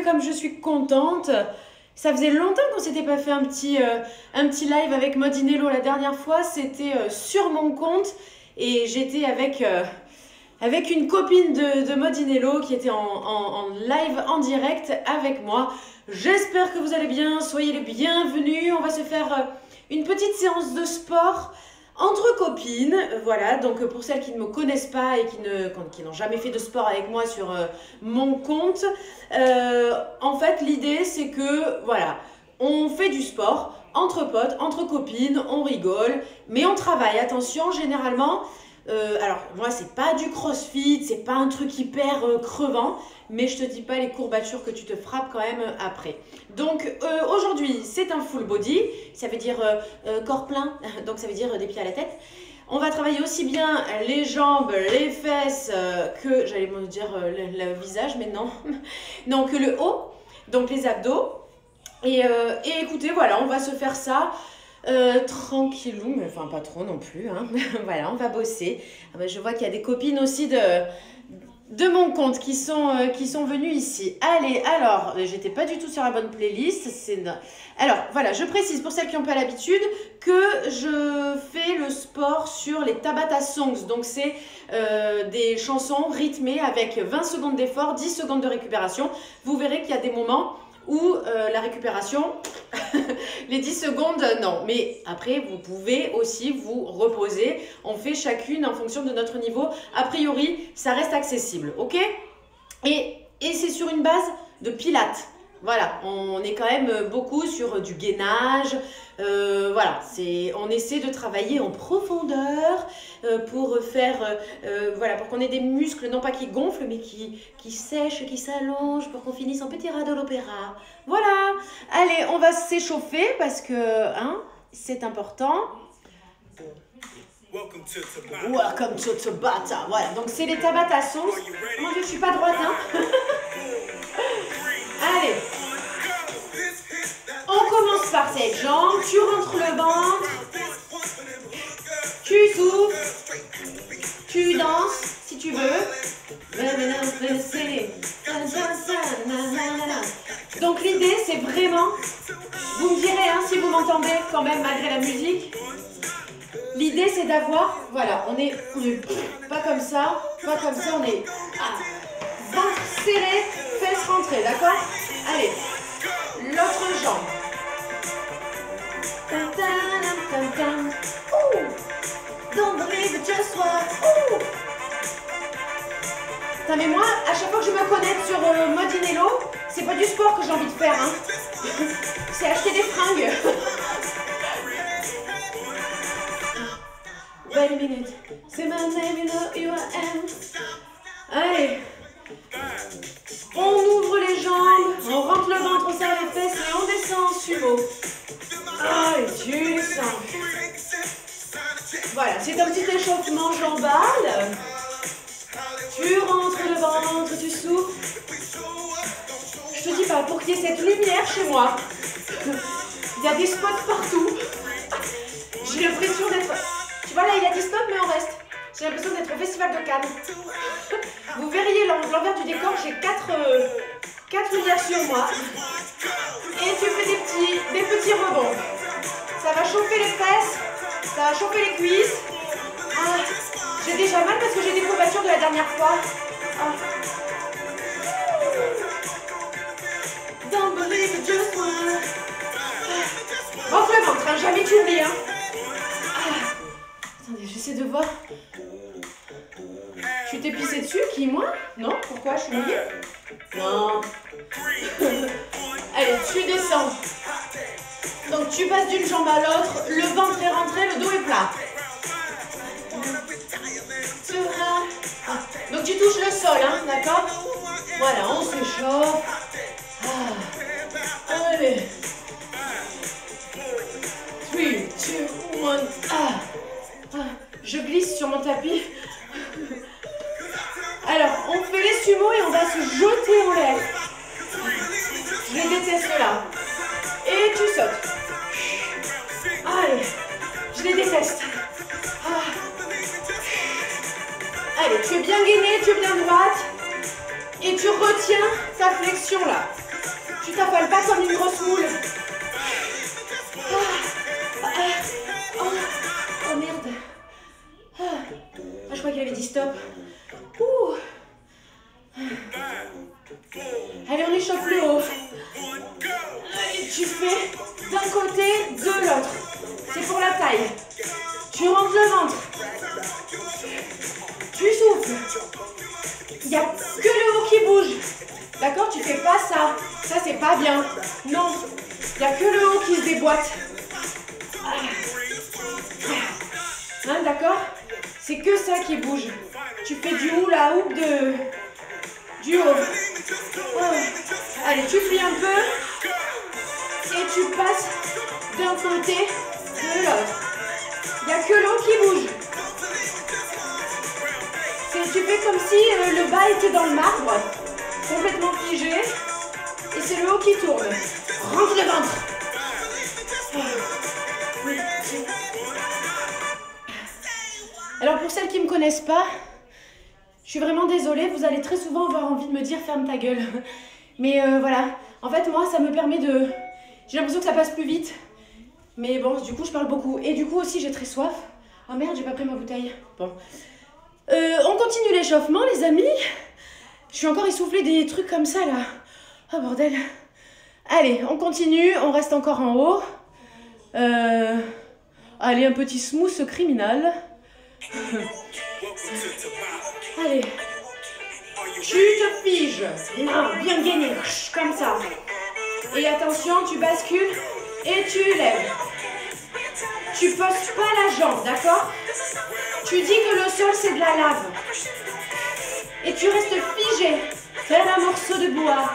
comme je suis contente. Ça faisait longtemps qu'on s'était pas fait un petit live avec Modinello la dernière fois. C'était sur mon compte et j'étais avec une copine de Modinello qui était en live en direct avec moi. J'espère que vous allez bien, soyez les bienvenus. On va se faire une petite séance de sport entre copines. Voilà, donc pour celles qui ne me connaissent pas et qui n'ont jamais fait de sport avec moi sur mon compte, en fait l'idée c'est que voilà, on fait du sport entre potes, entre copines, on rigole, mais on travaille. Attention, généralement, alors moi c'est pas du crossfit, c'est pas un truc hyper crevant, mais je te dis pas les courbatures que tu te frappes quand même après. Donc aujourd'hui c'est un full body, ça veut dire corps plein, donc ça veut dire des pieds à la tête. On va travailler aussi bien les jambes, les fesses que, j'allais me dire le visage, mais non, non, que le haut, donc les abdos. Et écoutez, voilà, on va se faire ça tranquillou, mais enfin pas trop non plus, hein. Voilà, on va bosser. Ah ben, je vois qu'il y a des copines aussi de mon compte qui sont venues ici. Allez, alors, j'étais pas du tout sur la bonne playlist. Alors, voilà, je précise pour celles qui n'ont pas l'habitude que je fais le sport sur les Tabata Songs. Donc, c'est des chansons rythmées avec 20 secondes d'effort, 10 secondes de récupération. Vous verrez qu'il y a des moments où la récupération, les 10 secondes, non. Mais après, vous pouvez aussi vous reposer. On fait chacune en fonction de notre niveau. A priori, ça reste accessible, ok? Et c'est sur une base de pilates. Voilà, on est quand même beaucoup sur du gainage. Voilà, on essaie de travailler en profondeur pour faire, voilà, pour qu'on ait des muscles, non pas qui gonflent, mais qui sèchent, qui s'allongent, pour qu'on finisse en petit rat de l'opéra. Voilà, allez, on va s'échauffer parce que, hein, c'est important. Welcome to Tabata. Voilà, donc c'est les Tabata Songs. Mon Dieu, je suis pas droite, hein. Allez, on commence par cette jambe, tu rentres le ventre, tu souffles, tu danses si tu veux. Donc l'idée c'est vraiment, vous me direz hein, si vous m'entendez quand même malgré la musique, l'idée c'est d'avoir, voilà, on est pas comme ça, on est ventre serré, fesses rentrées, d'accord? Allez, l'autre jambe. Don't believe it, just what. Putain, mais moi, à chaque fois que je me connecte sur Modinello, c'est pas du sport que j'ai envie de faire, hein. C'est acheter des fringues. Wait a minute, say my name, you know you am. Allez. On ouvre les jambes, on rentre le ventre, on serre les fesses et on descend en sumo. Allez, tu descends. Voilà, c'est un petit échauffement jambal. Tu rentres le ventre, tu souffles. Je te dis pas, pour qu'il y ait cette lumière chez moi, il y a des spots partout. J'ai l'impression d'être... Tu vois là, il y a des spots mais on reste. J'ai l'impression d'être au Festival de Cannes. Vous verriez l'envers du décor, j'ai 4 lumières sur moi. Et tu fais des petits rebonds. Ça va chauffer les fesses, ça va chauffer les cuisses. Ah, j'ai déjà mal parce que j'ai des courbatures de la dernière fois. Ah. Don't believe it, just one. Rentre le ventre, hein, jamais tu oublies. Hein. Ah. Attendez, j'essaie de voir. Tu t'es pissé dessus? Qui, moi? Non? Pourquoi? Je suis mouillée? Non. Allez, tu descends. Donc tu passes d'une jambe à l'autre, le ventre est rentré, le dos est plat. Ah. Donc tu touches le sol, hein, d'accord? Voilà, on s'échauffe. Ah. Allez. 3, 2, 1. Ah. Je glisse sur mon tapis. Alors, on fait les sumos et on va se jeter en l'air. Je les déteste là. Et tu sautes. Allez, je les déteste. Ah. Allez, tu es bien gainée, tu es bien droite. Et tu retiens ta flexion là. Tu t'affales pas comme une grosse moule. Oh merde. Je crois qu'il avait dit stop. Ouh. Allez, on échauffe le haut. Et tu fais d'un côté, de l'autre. C'est pour la taille. Tu rentres le ventre. Tu souffles. Il n'y a que le haut qui bouge. D'accord? Tu fais pas ça. Ça, c'est pas bien. Non. Il n'y a que le haut qui se déboîte. Hein, d'accord? C'est que ça qui bouge. Tu fais du hula hoop du haut. Oh. Allez, tu plies un peu. Et tu passes d'un côté, de l'autre. Il n'y a que l'eau qui bouge. Tu fais comme si le bas était dans le marbre, complètement figé, et c'est le haut qui tourne. Rentre le ventre. Alors pour celles qui ne me connaissent pas, je suis vraiment désolée, vous allez très souvent avoir envie de me dire ferme ta gueule. Mais voilà, en fait moi ça me permet de... J'ai l'impression que ça passe plus vite. Mais bon, du coup je parle beaucoup. Et du coup aussi j'ai très soif. Oh merde, j'ai pas pris ma bouteille. Bon. On continue l'échauffement les amis. Je suis encore essoufflée des trucs comme ça là. Oh bordel. Allez, on continue, on reste encore en haut. Allez, un petit smooth criminal. Allez. Tu te figes. Non, bien gainé. Comme ça. Et attention, tu bascules et tu lèves. Tu poses pas la jambe, d'accord? Tu dis que le sol c'est de la lave. Et tu restes figé. Tel un morceau de bois.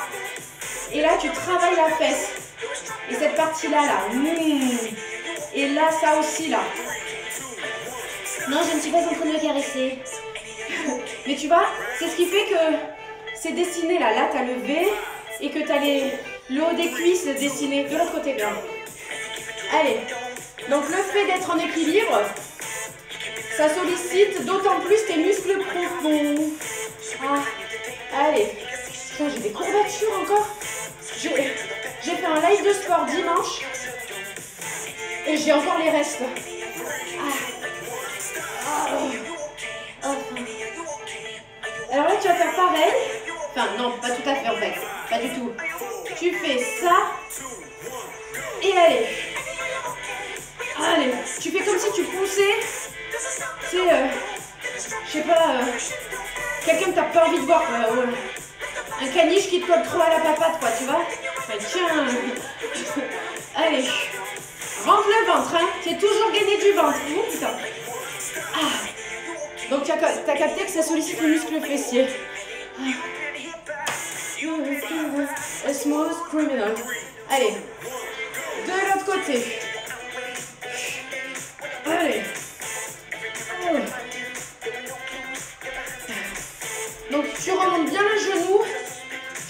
Et là, tu travailles la fesse. Et cette partie-là, là. Et là, ça aussi, là. Non, je ne suis pas en train de me caresser. Mais tu vois, c'est ce qui fait que c'est dessiné, là. Là, tu as le V et que tu as le haut des cuisses dessiné de l'autre côté, bien. Allez. Donc, le fait d'être en équilibre, ça sollicite d'autant plus tes muscles profonds. Ah, allez. Putain, j'ai des courbatures encore. J'ai fait un live de sport dimanche. Et j'ai encore les restes. Alors là, tu vas faire pareil. Enfin, non, pas tout à fait en fait. Pas du tout. Tu fais ça. Et allez. Allez. Tu fais comme si tu poussais. C'est, je sais pas, quelqu'un que t'as pas envie de voir, quoi. Un caniche qui te colle trop à la papate, quoi, tu vois. Enfin, tiens. Allez. Rentre le ventre, hein. C'est toujours gagné du ventre. Oh, putain. Donc, tu as capté que ça sollicite le muscle fessier. A smooth criminal. Allez. De l'autre côté. Allez. Donc, tu remontes bien le genou.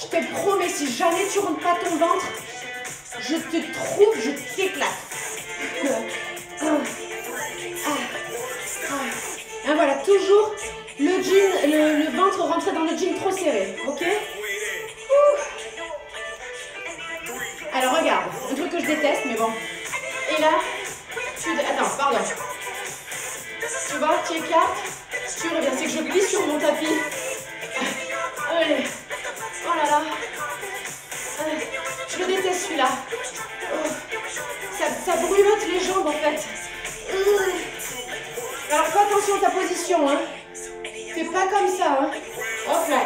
Je te promets, si jamais tu rentres pas ton ventre, je te trouve, je t'éclate. Et voilà, toujours le jean, le ventre rentré dans le jean trop serré, ok? Alors regarde, un truc que je déteste, mais bon. Et là, attends, pardon. Tu vois, tu écartes, tu reviens. C'est que je glisse sur mon tapis. Allez. Oh là là. Je le déteste celui-là. Ça brûlote les jambes en fait. Alors fais attention à ta position, hein. Fais pas comme ça, hein. Hop là.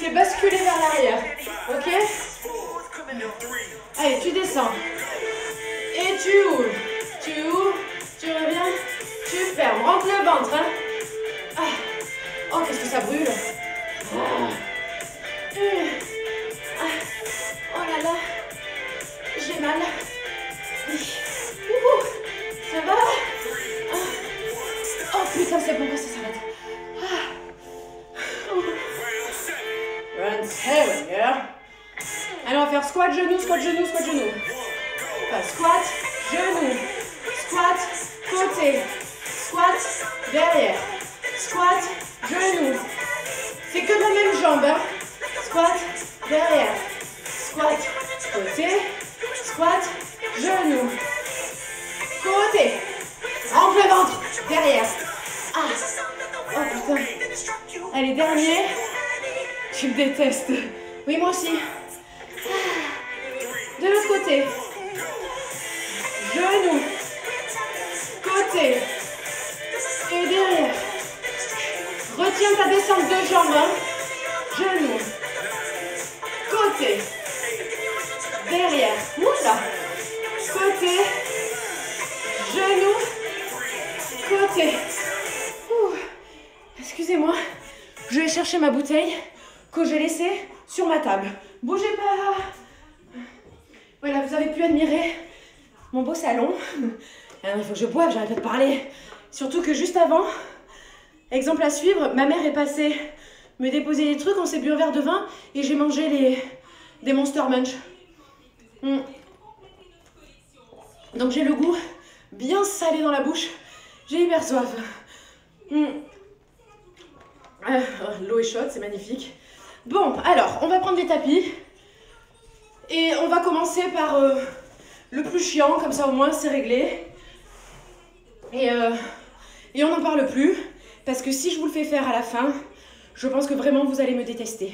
T'es basculé vers l'arrière. Ok? Allez, tu descends. Et tu ouvres. Tu ouvres. Tu reviens. Tu fermes. Rentre le ventre, hein. Oh, qu'est-ce que ça brûle. Oh là là. J'ai mal. Ça va? Oh putain, c'est bon, ça s'arrête. Run seven, yeah. Allez, on va faire squat, genou, squat, genou, squat, genou. Enfin, squat, genou. Squat, côté. Squat, derrière. Squat, genou. C'est que la même jambe, hein. Squat, derrière. Squat, Côté. Squat. Genou. Côté. Rentre le ventre. Derrière. Ah. Oh putain. Allez, dernier. Tu me détestes. Oui, moi aussi. De l'autre côté. Genou. Côté. Et derrière. Retiens ta descente de jambes. Hein. Genou. Côté. Derrière. Oula. Côté. Genou. Côté. Ouh. Excusez-moi. Je vais chercher ma bouteille que j'ai laissée sur ma table. Bougez pas. Voilà, vous avez pu admirer mon beau salon. Il faut que je boive, j'arrête pas de parler. Surtout que juste avant, exemple à suivre, ma mère est passée me déposer des trucs, on s'est bu un verre de vin et j'ai mangé des Monster Munch. Donc j'ai le goût bien salé dans la bouche. J'ai hyper soif. L'eau est chaude, c'est magnifique. Bon, alors, on va prendre des tapis. Et on va commencer par le plus chiant, comme ça au moins c'est réglé. Et on n'en parle plus. Parce que si je vous le fais faire à la fin, je pense que vraiment vous allez me détester.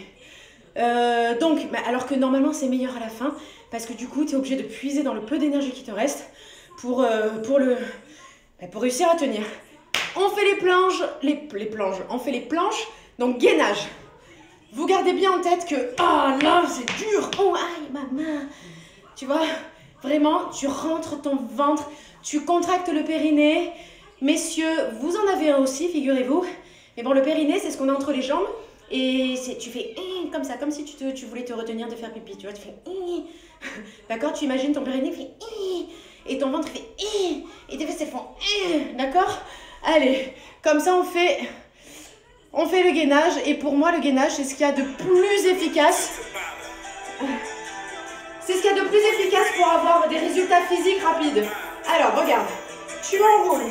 Donc, alors que normalement c'est meilleur à la fin. Parce que du coup, tu es obligé de puiser dans le peu d'énergie qui te reste pour réussir à tenir. On fait les planches, on fait les planches, donc gainage. Vous gardez bien en tête que, ah là c'est dur, oh aïe ma main. Tu vois, vraiment tu rentres ton ventre, tu contractes le périnée. Messieurs, vous en avez un aussi, figurez-vous. Mais bon, le périnée c'est ce qu'on a entre les jambes. Et tu fais comme ça, comme si tu voulais te retenir de faire pipi, tu vois, tu fais d'accord, tu imagines ton périnée fait et ton ventre fait et tes fesses elles font d'accord. Allez, comme ça on fait le gainage. Et pour moi le gainage c'est ce qu'il y a de plus efficace. C'est ce qu'il y a de plus efficace pour avoir des résultats physiques rapides. Alors regarde, tu enroules,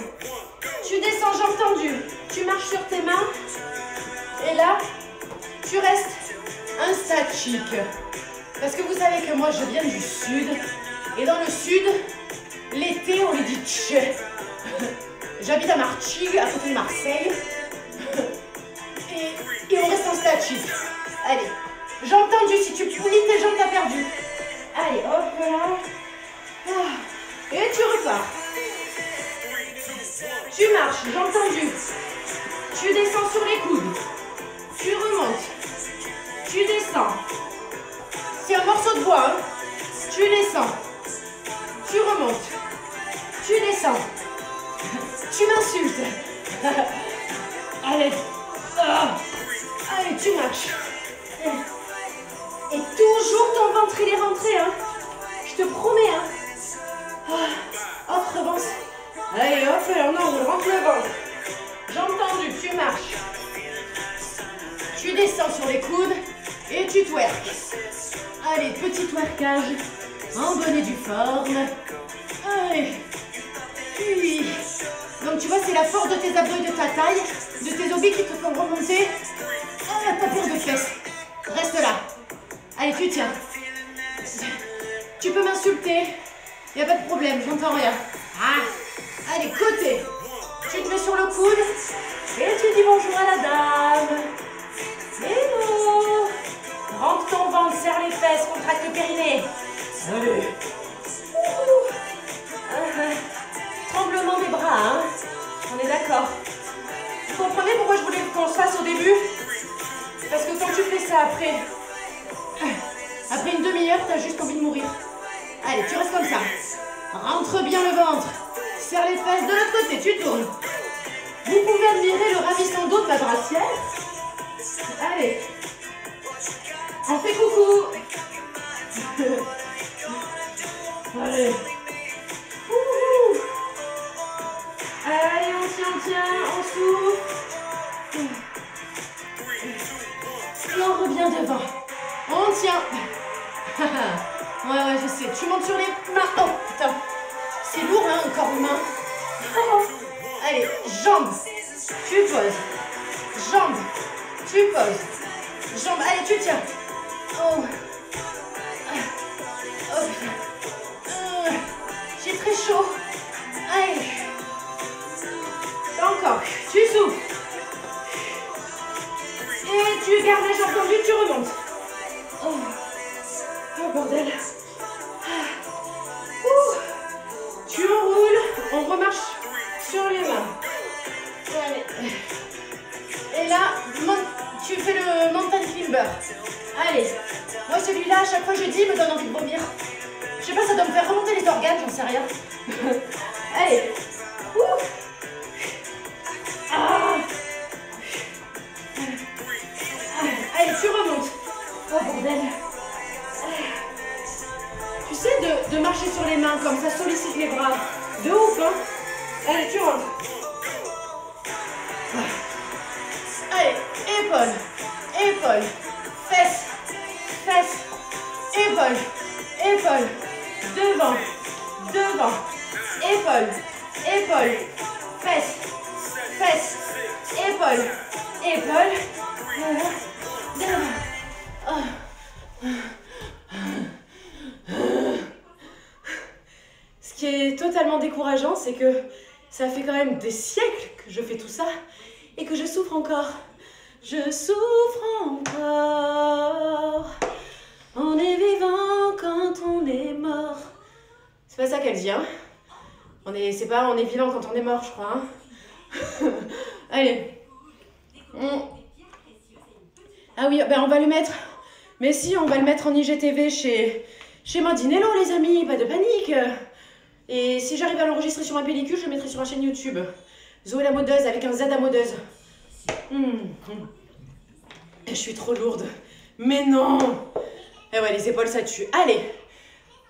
tu descends jambes tendues, tu marches sur tes mains et là tu restes un statique. Parce que vous savez que moi je viens du sud et dans le sud l'été on les dit tché. J'habite à Martigues, à côté de Marseille. Et on reste en statique. Allez, jambes tendues, si tu plies tes jambes, t'as perdu. Allez, hop là. Et tu repars. Tu marches, jambes tendues. Tu descends sur les coudes. Tu remontes. Tu descends. C'est un morceau de bois. Hein. Tu descends. Tu remontes. Tu descends. Tu m'insultes. Allez. Allez, tu marches. Et toujours ton ventre il est rentré. Hein. Je te promets. Hein. Hop, revanche. Allez, hop, on enroule, rentre le ventre. Jambes tendues, tu marches. Tu descends sur les coudes et tu twerks. Allez, petit twerkage en bonne et due forme. Allez. Puis. Donc tu vois, c'est la force de tes abdos et de ta taille, de tes obliques qui te font remonter ta paire de fesses. Reste là. Allez, tu tiens. Tu peux m'insulter. Il n'y a pas de problème, j'entends rien. Allez, côté. Tu te mets sur le coude et tu dis bonjour à la dame. Hello. Rentre ton ventre, serre les fesses, contracte le périnée. Allez. Tremblement des bras, hein. On est d'accord. Vous comprenez pourquoi je voulais qu'on se fasse au début? Parce que quand tu fais ça après une demi-heure, t'as juste envie de mourir. Allez, tu restes comme ça. Rentre bien le ventre. Serre les fesses de l'autre côté, tu tournes. Vous pouvez admirer le ravissant dos de ma brassière. Allez. On fait coucou. Allez. Allez, on tient, on souffle. Et on revient devant. On tient. Ouais, je sais. Tu montes sur les mains. Oh, putain. C'est lourd, hein, un corps humain. Allez, jambes. Tu poses. Jambes. Tu poses. Jambes. Allez, tu tiens. Oh. celui-là, à chaque fois que je dis, il me donne envie de vomir. Je sais pas, ça doit me faire remonter les organes, j'en sais rien. Allez. Ouh. Ah. Allez, tu remontes. Oh bordel. Tu sais, de marcher sur les mains comme ça sollicite les bras. De ouf, hein. Allez, tu rentres. Allez, épaule, épaule, fesse, fesse, épaule, épaule, devant, devant, épaule, épaule, fesse, fesse, épaule, épaule, devant. Ce qui est totalement décourageant, c'est que ça fait quand même des siècles que je fais tout ça et que je souffre encore. Je souffre encore. On est vivant quand on est mort. C'est pas ça qu'elle dit, hein. On est vivant quand on est mort, je crois, hein. Allez. Ah oui, ben on va le mettre. Mais si, on va le mettre en IGTV chez Modinello, les amis, pas de panique. Et si j'arrive à l'enregistrer sur ma pellicule, je le mettrai sur ma chaîne YouTube. Zoé la modeuse avec un Z à modeuse. Je suis trop lourde. Mais non. Eh ouais, les épaules, ça tue. Allez.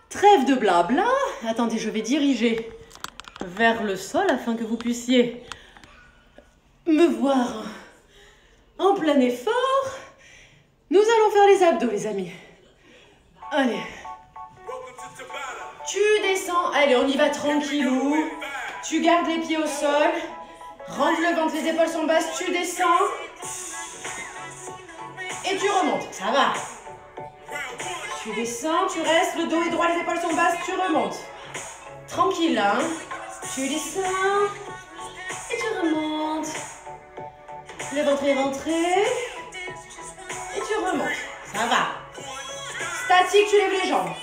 Trêve de blabla. Attendez, je vais diriger vers le sol afin que vous puissiez me voir en plein effort. Nous allons faire les abdos, les amis. Allez. Tu descends. Allez, on y va tranquillou. Tu gardes les pieds au sol. Rentre le ventre, les épaules sont basses. Tu descends. Et tu remontes. Ça va. Tu descends, tu restes. Le dos est droit, les épaules sont basses. Tu remontes. Tranquille, là. Hein. Tu descends. Et tu remontes. Le ventre est rentré. Et tu remontes. Ça va. Statique, tu lèves les jambes.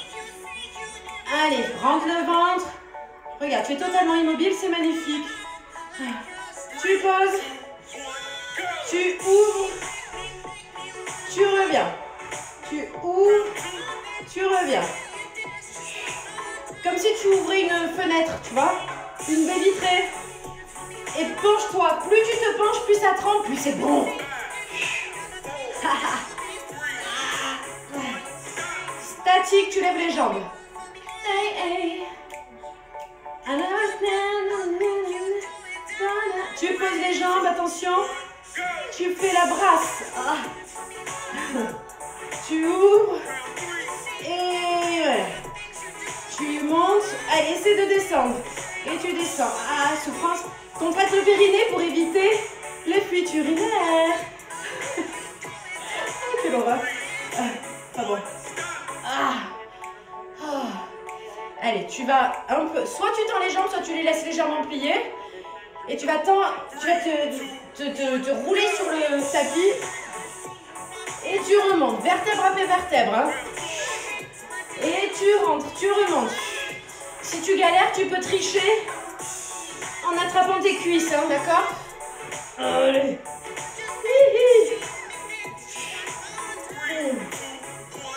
Allez, rentre le ventre. Regarde, tu es totalement immobile, c'est magnifique. Tu poses. Tu ouvres. Tu reviens. Tu ouvres. Tu reviens. Comme si tu ouvrais une fenêtre, tu vois. Une baie vitrée. Et penche-toi. Plus tu te penches, plus ça trempe, plus c'est bon. Statique, tu lèves les jambes. Hey, hey. Tu poses les jambes, attention. Tu fais la brasse. Tu ouvres. Et voilà. Tu montes. Allez, essaie de descendre. Et tu descends. Ah, souffrance. Contracte le périnée pour éviter les fuites urinaires. Quelle horreur. Pas bon. Allez, tu vas un peu, soit tu tends les jambes, soit tu les laisses légèrement plier. Et tu vas te rouler sur le tapis. Et tu remontes, vertèbre après vertèbre. Hein. Et tu rentres, tu remontes. Si tu galères, tu peux tricher en attrapant tes cuisses, hein, d'accord? Allez.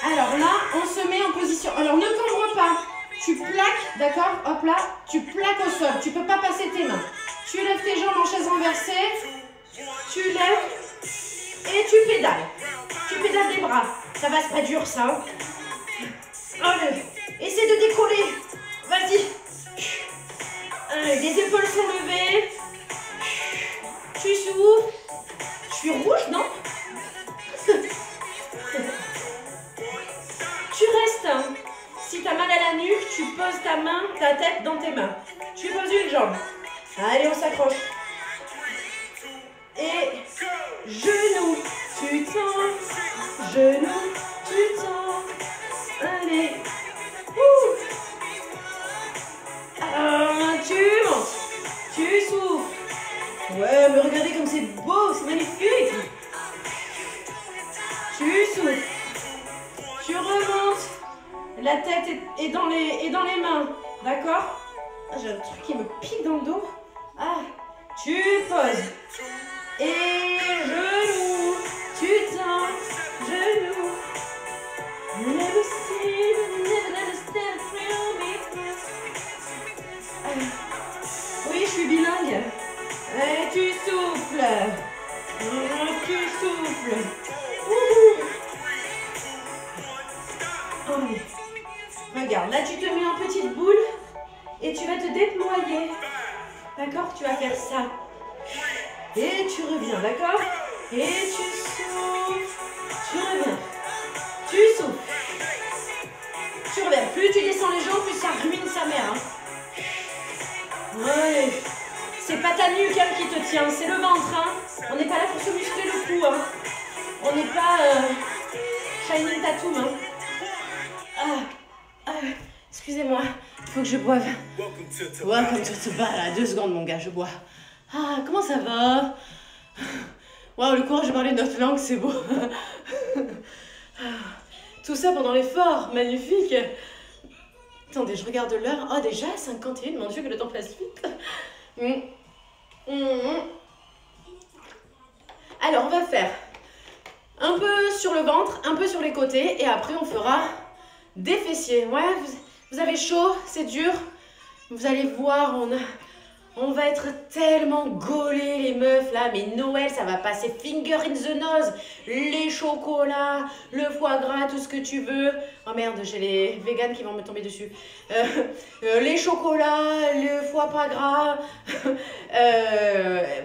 Alors là, on se met en position. Alors ne cambre pas. Tu plaques, d'accord? Hop là, tu plaques au sol. Tu peux pas passer tes mains. Tu lèves tes jambes en chaise renversée. Tu lèves et tu pédales. Tu pédales des bras. Ça va, c'est pas dur ça. Allez, essaie de décoller. Vas-y. Les épaules sont levées. Tu souffles. Je suis rouge, non? Tu restes. Hein. Si tu as mal à la nuque, tu poses ta tête dans tes mains. Tu poses une jambe. Allez, on s'accroche. Et genoux, tu tends. Genoux, tu tends. Allez. Tu montes. Tu souffles. Ouais, mais regardez comme c'est beau, c'est magnifique. Tu souffles. Tu remontes. La tête est dans les mains. D'accord? J'ai un truc qui me pique dans le dos. Tu poses. Et genoux. Tu tends. Genoux. You never see, you never understand, thrill me. Oui, je suis bilingue. Et tu souffles. Tu souffles. Oh. Regarde, là tu te mets en petite boule et tu vas te déployer. D'accord? Tu vas faire ça. Et tu reviens, d'accord? Et tu souffles. Tu reviens. Tu souffles. Tu reviens. Plus tu descends les jambes, plus ça ruine sa mère. Hein. Ouais. C'est pas ta nuque qui te tient, c'est le ventre. Hein. On n'est pas là pour se muscler le cou. Hein. On n'est pas Shining Tattoo. Hein. Excusez-moi, il faut que je boive. Welcome to Tabata. 2 secondes, mon gars, je bois. Ah, comment ça va? Waouh, le courage de parler notre langue, c'est beau. Tout ça pendant l'effort, magnifique. Attendez, je regarde l'heure. Oh, déjà 51, mon Dieu, que le temps passe vite. Alors, on va faire un peu sur le ventre, un peu sur les côtés, et après on fera des fessiers. Ouais, vous avez chaud, c'est dur. Vous allez voir, on va être tellement gaulés les meufs là, mais Noël ça va passer finger in the nose. Les chocolats, le foie gras, tout ce que tu veux. Oh merde, j'ai les véganes qui vont me tomber dessus. Les chocolats, le foie pas gras.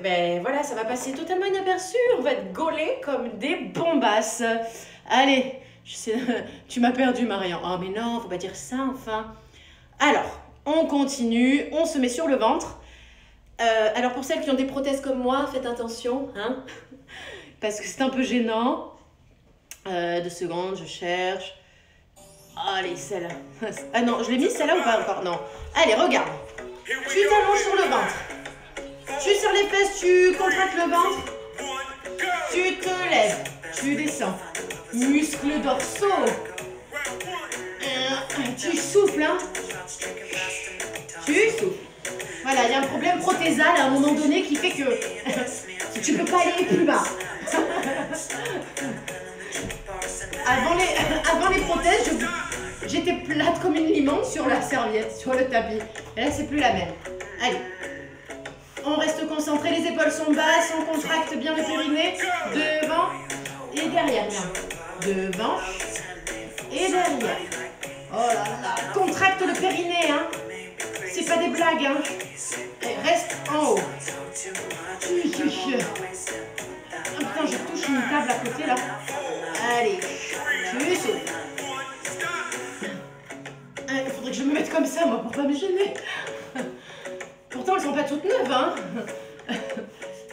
Ben voilà, ça va passer totalement inaperçu. On va être gaulés comme des bombasses. Allez, tu m'as perdu Marion. Oh mais non, faut pas dire ça enfin. Alors, on continue, on se met sur le ventre. Alors pour celles qui ont des prothèses comme moi, faites attention, hein, parce que c'est un peu gênant. 2 secondes, je cherche. Allez, celle-là. Ah non, je l'ai mise celle-là ou pas encore? Non. Allez, regarde. Tu t'allonges sur le ventre. Tu serres les fesses, tu contractes le ventre. Tu te lèves. Tu descends. Muscles dorsaux. Tu souffles, hein. Tu souffles. Voilà, il y a un problème prothésal à un moment donné qui fait que tu peux pas aller plus bas. Avant les prothèses, j'étais plate comme une limande sur la serviette, sur le tapis. Et là, c'est plus la même. Allez. On reste concentré, les épaules sont basses, on contracte bien le périnée. Devant et derrière. Bien. Devant et derrière. Oh là là. Contracte le périnée, hein. C'est pas des blagues, hein. Et reste en haut. Oh putain, je touche une table à côté là. Allez, tu souffles. Il faudrait que je me mette comme ça, moi, pour pas me gêner. Pourtant, elles sont pas toutes neuves, hein.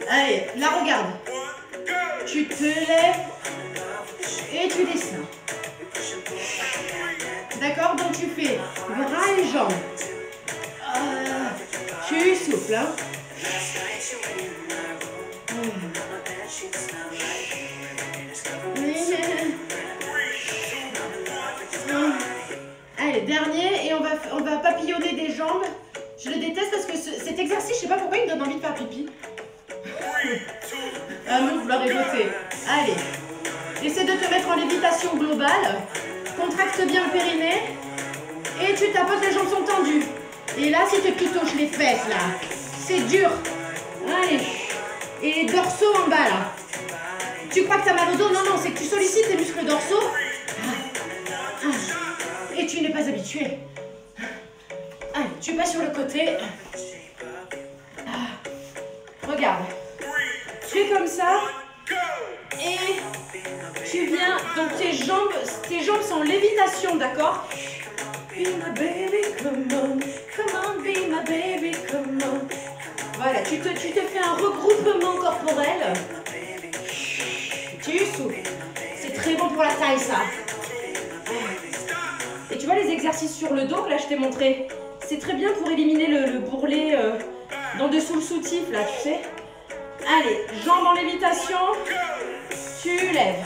Allez, là, regarde. Tu te lèves et tu descends. D'accord? Donc, tu fais bras et jambes. Tu souffles, hein. Allez, dernier, et on va papillonner des jambes. Je le déteste parce que cet exercice, je sais pas pourquoi il me donne envie de faire pipi. Ah non, vous l'aurez voté. Allez, essaie de te mettre en lévitation globale. Contracte bien le périnée. Et tu tapotes, les jambes sont tendues. Et là, c'est te touches les fesses, là. C'est dur. Allez. Et les dorsaux en bas, là. Tu crois que t'as mal au dos? Non, non, c'est que tu sollicites les muscles dorsaux. Et tu n'es pas habitué. Allez, tu passes sur le côté. Regarde. Tu es comme ça. Et tu viens. Donc tes jambes sont en lévitation, d'accord? Be my baby, come on, be my baby, come on. Voilà, tu te fais un regroupement corporel. Tu souffles. C'est très bon pour la taille, ça. Et tu vois les exercices sur le dos que là je t'ai montré, c'est très bien pour éliminer le bourrelet dans dessous le soutif, là, tu sais. Allez, jambes en lévitation. Tu lèves.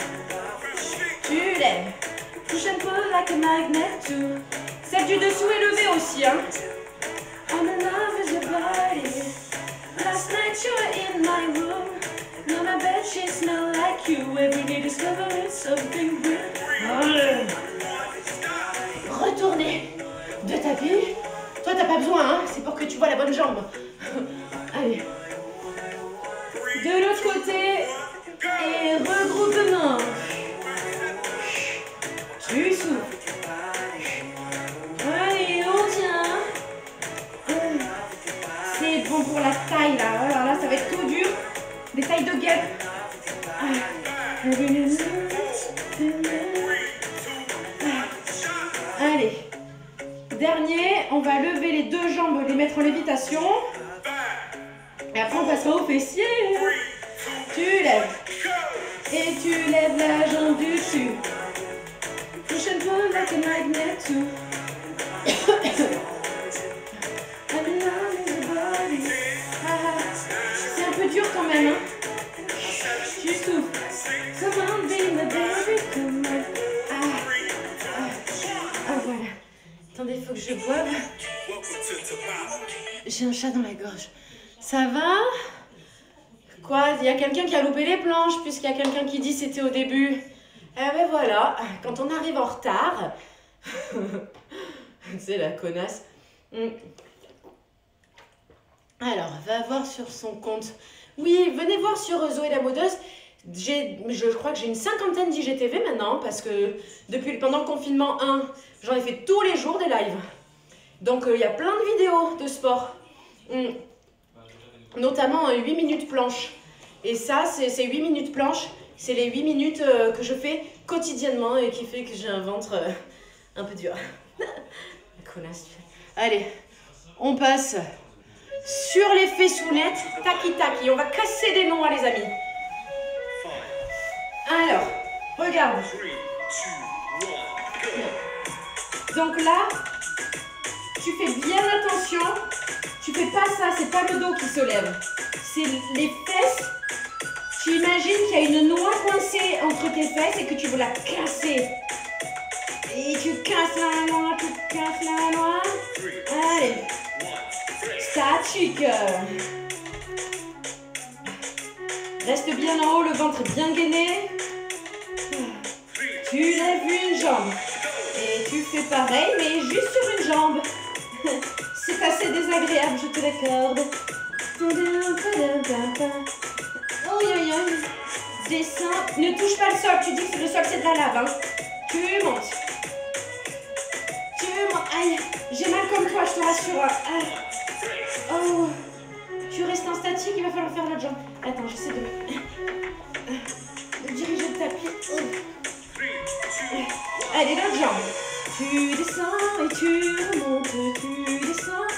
Tu lèves. Push and pull like a magnet too. Celle du dessous est levée aussi, hein. I'm in love with your body. Last night you were in my room. Now my bed sheets smell like you. Every day discovering something new. de tapis. Toi, t'as pas besoin, hein. C'est pour que tu vois la bonne jambe. Allez. De l'autre côté. Et regroupement. Tu souffles. Allez, on tient. C'est bon pour la taille, là. Oh là là, ça va être tout dur. Des tailles de guêpe. Allez. Dernier, on va lever les deux jambes, les mettre en lévitation. Et après, on passera aux fessiers. Tu lèves. Et tu lèves la jambe du dessus. Push and pull like a magnet too. C'est un peu dur quand même, hein. Tu souffles. Come on, be my baby, come on. Voilà. Attendez, il faut que je boive. J'ai un chat dans la gorge. Ça va? Quoi? Il y a quelqu'un qui a loupé les planches, puisqu'il y a quelqu'un qui dit c'était au début. Eh ben voilà, quand on arrive en retard... C'est la connasse. Alors, va voir sur son compte. Oui, venez voir sur Zoé la modeuse. Je crois que j'ai une cinquantaine d'IGTV maintenant, parce que pendant le confinement 1, j'en ai fait tous les jours des lives. Donc, il y a plein de vidéos de sport. Notamment 8 minutes planche. Et ça, c'est 8 minutes planche. C'est les 8 minutes que je fais quotidiennement et qui fait que j'ai un ventre un peu dur. Connasse. Allez, on passe sur les fessounettes. Taki taki. On va casser des noix, les amis. Alors, regarde. Donc là, tu fais bien attention. Tu fais pas ça, c'est pas le dos qui se lève. C'est les fesses. Tu imagines qu'il y a une noix coincée entre tes fesses et que tu veux la casser. Et tu casses la noix, tu casses la noix. Allez. Statique. Reste bien en haut, le ventre bien gainé. Tu lèves une jambe. Et tu fais pareil, mais juste sur une jambe. C'est assez désagréable, je te l'accorde. Oh, descends. Ne touche pas le sol. Tu dis que le sol, c'est de la lave. Hein. Tu montes. Tu montes. Aïe, j'ai mal comme toi, je te rassure. Aïe. Oh. Tu restes en statique, il va falloir faire l'autre jambe. Attends, j'essaie de diriger le tapis. Allez, l'autre jambe. Tu descends et tu remontes. Tu descends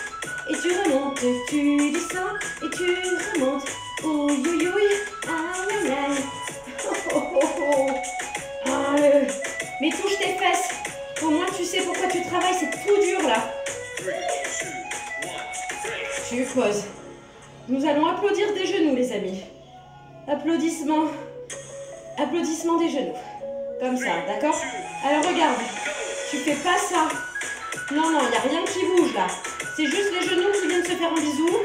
et tu remontes. Tu descends et tu remontes. Ouh, ouh, ouh. Aïe, aïe, aïe. Oh, oh, oh, oh. Mais touche tes fesses. Au moins, tu sais pourquoi tu travailles. C'est tout dur, là. Tu poses. Nous allons applaudir des genoux, les amis. Applaudissements. Applaudissements des genoux. Comme ça, d'accord? Alors, regarde. Tu fais pas ça. Non, non, il n'y a rien qui bouge, là. C'est juste les genoux qui viennent se faire un bisou.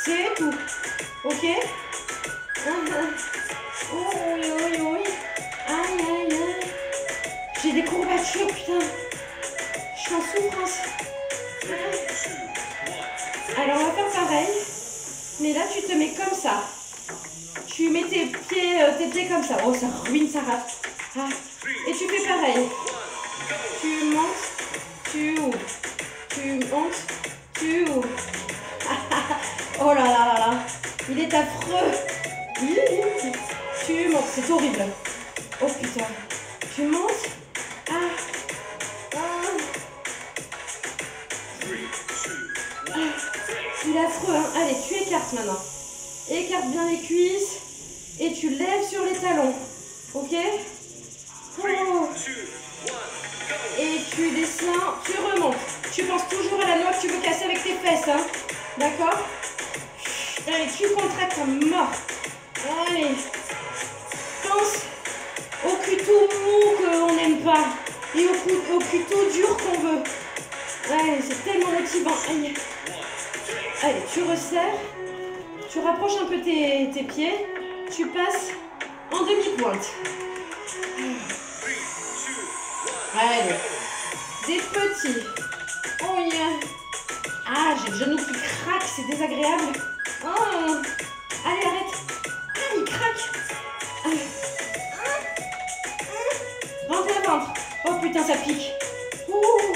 C'est tout. Ok? Oui, oui, oui. Aïe, aïe, aïe. J'ai des courbatures, putain. Je suis en souffrance. Alors, on va faire pareil. Mais là, tu te mets comme ça. Tu mets tes pieds comme ça. Oh, ça ruine sa race. Ah. Et tu fais pareil. Tu montes, tu ouvres. Tu montes, tu ouvres. Oh là là là là. Il est affreux. Tu montes, c'est horrible. Oh putain. Tu montes. Ah. Il est affreux, hein. Allez, tu écartes maintenant. Écarte bien les cuisses. Et tu lèves sur les talons. Ok? Oh. Et tu descends, tu remontes. Tu penses toujours à la noix que tu veux casser avec tes fesses, hein? D'accord? Allez, tu contractes comme mort. Allez. Pense au cul tout mou qu'on n'aime pas. Et au cul tout dur qu'on veut. Allez, c'est tellement motivant. Allez. Allez, tu resserres. Tu rapproches un peu tes pieds. Tu passes en demi-pointe. Allez. Des petits Oh yeah. Ah, j'ai le genou qui craque, c'est désagréable. Oh. Allez, arrête. Ah, il craque. Ventre à ventre. Oh putain, ça pique. Ouh.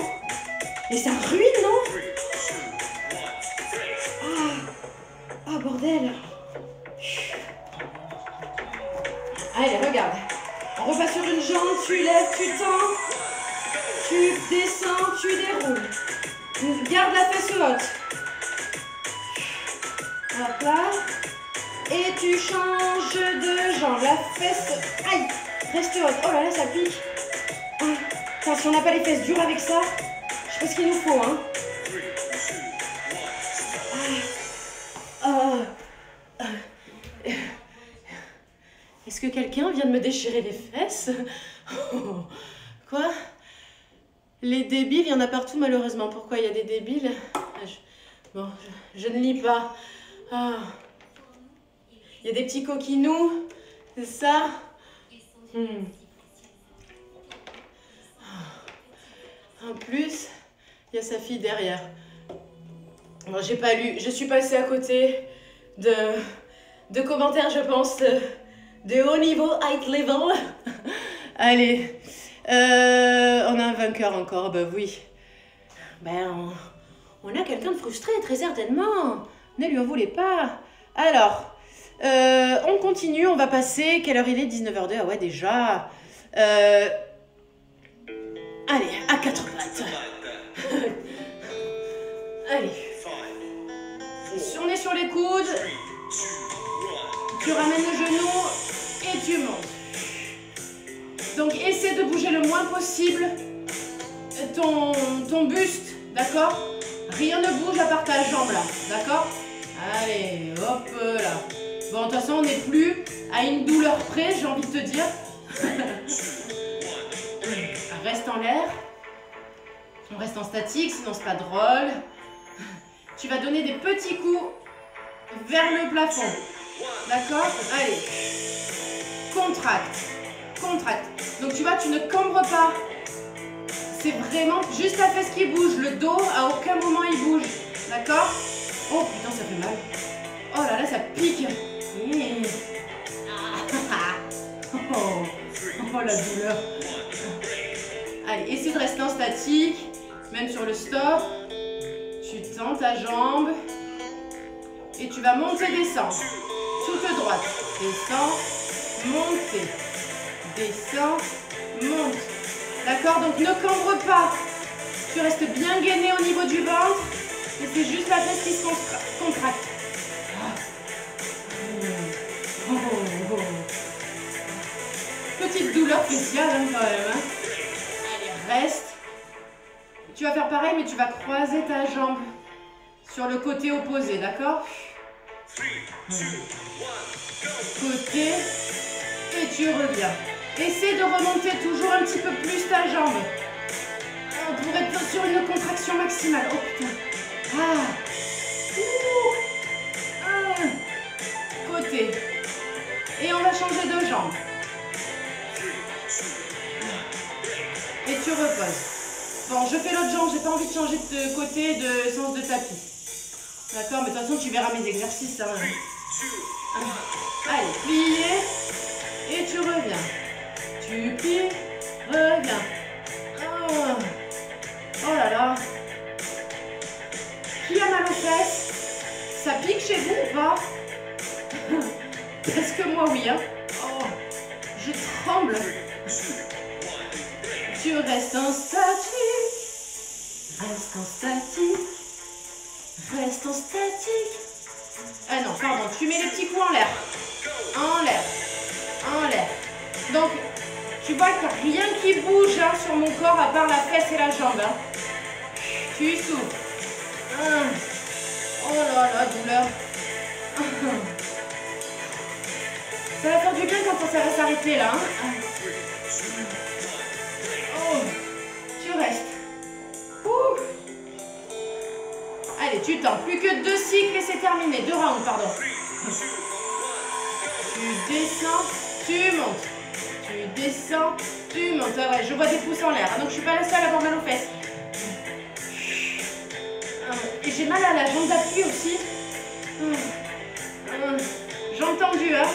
Et ça ruine, non? Ah, bordel. Allez, regarde. On repasse sur une jambe, tu lèves, tu tends. Tu descends, tu déroules. Garde la fesse haute. Hop là. Et tu changes de jambe. La fesse. Aïe. Reste haute. Oh là là, ça pique. Ah. Enfin, si on n'a pas les fesses dures avec ça, je sais pas ce qu'il nous faut, hein. Est-ce que quelqu'un vient de me déchirer les fesses? Quoi? Les débiles, il y en a partout malheureusement. Pourquoi il y a des débiles? Bon, je ne lis pas. Ah. Il y a des petits coquinous, c'est ça? En plus, il y a sa fille derrière. Bon, j'ai pas lu, je suis passée à côté de commentaires, je pense, de haut niveau, high level. Allez, on a un vainqueur encore, bah oui. Ben, on a quelqu'un de frustré, très certainement. Ne lui en voulez pas. Alors, on continue, on va passer. Quelle heure il est? 19h02, ah ouais, déjà. Allez, à 4 pattes. Allez. On est sur les coudes. Tu ramènes le genou et tu montes. Donc, essaie de bouger le moins possible ton buste, d'accord? Rien ne bouge à part ta jambe là, d'accord? Allez, hop là. Bon, de toute façon, on n'est plus à une douleur près, j'ai envie de te dire. Reste en l'air. On reste en statique, sinon c'est pas drôle. Tu vas donner des petits coups vers le plafond. D'accord? Allez. Contracte. Contracte. Donc tu vois, tu ne cambres pas. C'est vraiment juste la fesse qui bouge. Le dos, à aucun moment il bouge. D'accord? Oh putain, ça fait mal. Oh là là, ça pique. Oh la douleur. Allez, essaie de rester en statique. Même sur le stop. Tu tends ta jambe. Et tu vas monter, descendre. Toute droite. Descends, monter. Descends, monte. D'accord? Donc ne cambre pas. Tu restes bien gainé au niveau du ventre. Et c'est juste la tête qui se contracte. Petite douleur spéciale hein, quand même. Hein. Allez, reste. Tu vas faire pareil, mais tu vas croiser ta jambe sur le côté opposé, d'accord? Côté. Et tu reviens. Essaie de remonter toujours un petit peu plus ta jambe. Pour être sur une contraction maximale. Oh putain. Ah. Côté. Et on va changer de jambe. Et tu reposes. Bon, je fais l'autre jambe. J'ai pas envie de changer de côté, de sens de tapis. D'accord, mais de toute façon, tu verras mes exercices. Hein. Allez, plier. Et tu reviens. Tu plies, reviens. Oh. Oh là là. Qui a mal aux fesses? Ça pique chez vous ou pas? Parce que moi, oui. Hein. Oh. Je tremble. Tu restes en statique. Reste en statique. Reste en statique. Ah non, pardon. Tu mets les petits coups en l'air. En l'air. En l'air. Donc, tu vois qu'il n'y a rien qui bouge hein, sur mon corps à part la fesse et la jambe. Hein. Tu souffles. Oh là là, douleur. Ça va faire du bien quand ça va s'arrêter là. Hein. Oh, tu restes. Ouh. Allez, tu tends. Plus que 2 cycles et c'est terminé. 2 rounds, pardon. Tu descends, tu montes. Tu descends, tu montes. Ah ouais, je vois des pouces en l'air. Donc je suis pas la seule à avoir mal aux fesses. j'ai mal à la jambe d'appui aussi. J'ai entendu, hein.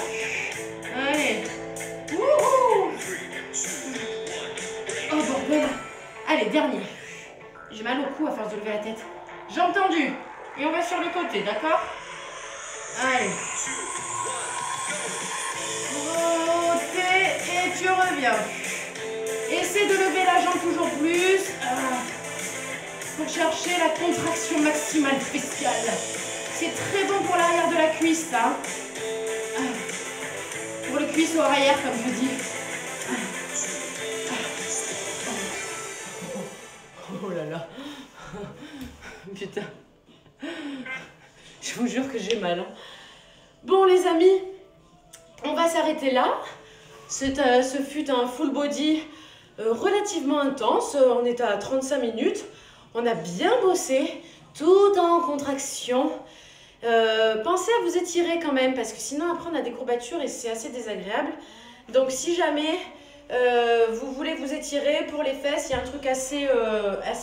Allez. Wouhou. Oh bordel. Allez, dernier. J'ai mal au cou à force de lever la tête. J'ai entendu. Et on va sur le côté, d'accord? Allez. Côté et tu reviens. Essaie de lever la jambe toujours plus. Pour chercher la contraction maximale spéciale. C'est très bon pour l'arrière de la cuisse, ça. Pour les cuisses au arrière, comme je dis. Oh là là. Putain. Je vous jure que j'ai mal. Hein. Bon, les amis, on va s'arrêter là. Ce fut un full body relativement intense. On est à 35 minutes. On a bien bossé, tout en contraction. Pensez à vous étirer quand même, parce que sinon après on a des courbatures et c'est assez désagréable. Donc si jamais vous voulez vous étirer pour les fesses, il y a un truc assez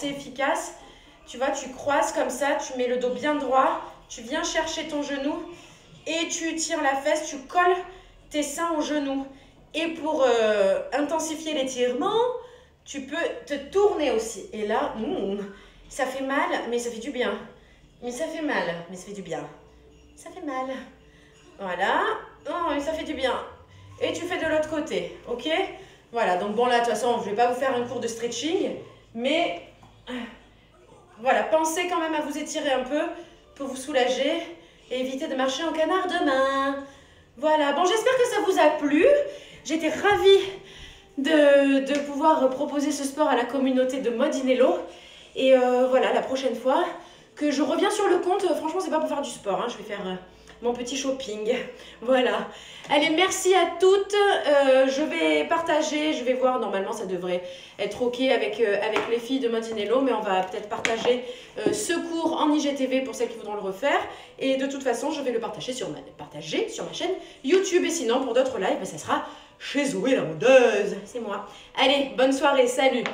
efficace. Tu vois, tu croises comme ça, tu mets le dos bien droit, tu viens chercher ton genou et tu tires la fesse, tu colles tes seins au genou. Et pour intensifier l'étirement, tu peux te tourner aussi. Et là, ça fait mal, mais ça fait du bien. Mais ça fait mal, mais ça fait du bien. Ça fait mal. Voilà. Oh, mais ça fait du bien. Et tu fais de l'autre côté, ok? Voilà, donc bon là, de toute façon, je ne vais pas vous faire un cours de stretching, mais voilà, pensez quand même à vous étirer un peu pour vous soulager et éviter de marcher en canard demain. Voilà, bon, j'espère que ça vous a plu. J'étais ravie de pouvoir proposer ce sport à la communauté de Modinello. Et voilà, la prochaine fois que je reviens sur le compte, franchement, c'est pas pour faire du sport, hein, je vais faire mon petit shopping. Voilà. Allez, merci à toutes. Je vais partager, je vais voir, normalement, ça devrait être OK avec les filles de Modinello, mais on va peut-être partager ce cours en IGTV pour celles qui voudront le refaire. Et de toute façon, je vais le partager sur ma chaîne YouTube. Et sinon, pour d'autres lives, ça sera chez Zoé la modeuse. C'est moi. Allez, bonne soirée, salut!